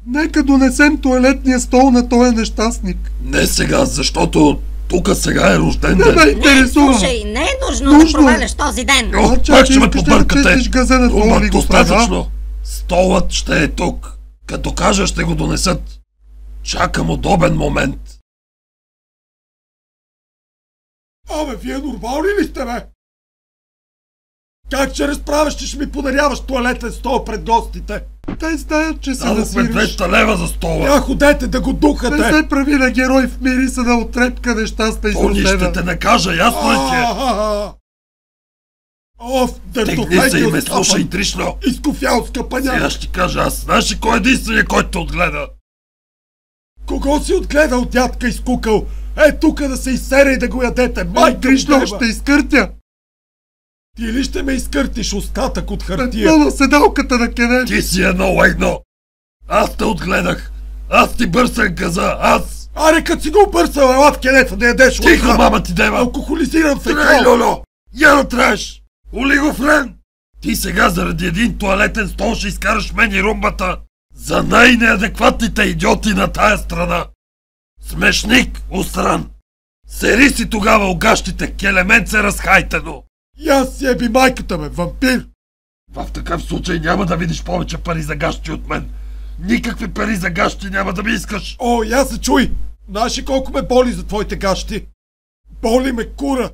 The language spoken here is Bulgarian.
Нека донесем тоалетния стол на този нещастник. Не сега, защото тук сега е рожден Не ден. ме интересува. Слушай, не е нужно да проваляш този ден. О, Чакай, пак ще ме искаш побъркате. да чистиш газа на това Дума, ли го достатъчно. Столът ще е тук. Като кажа, ще го донесат. Чакам удобен момент. Абе, вие нормални ли сте, бе? Как ще разправяш, че ще ми подаряваш тоалетен стол пред гостите? Те знаят, че се Дадохме насириш. 200 лева за стола. Я ходете да го Не духате! се прави на герой в мириса на отрепка нещастна и Тони, ще изродена. те накажа, ясно ли ти е? Оф, Тегни се и ме слушай, Тришло. Изкофял скъпаня! Сега ще кажа аз. Знаеш ли кой е единствения, който те отгледа? Кого си отгледал, дядка изкукал? Е, тука да се изсере и да го ядете! Майка Тришно, ми ще изкъртя. Ти ли ще ме изкъртиш остатък от хартия? Едно на седалката на Кенен. Ти си едно. Аз те отгледах. Аз ти бърсах газа. Аз. Аре, като си го бърсал, ела в кенета да ядеш Тихо, лъка. мама ти дева. Алкохолизиран се Трай, Лоло. Я да траш. Олигофрен. Ти сега заради един тоалетен стол ще изкараш мен и румбата за най-неадекватните идиоти на тая страна. Смешник, усран. Сери си тогава огащите, келеменце разхайтено. И аз си еби майката, бе, вампир! В такъв случай няма да видиш повече пари за гащи от мен. Никакви пари за гащи няма да ми искаш. О, я се чуй! Знаеш ли колко ме боли за твоите гащи? Боли ме, кура!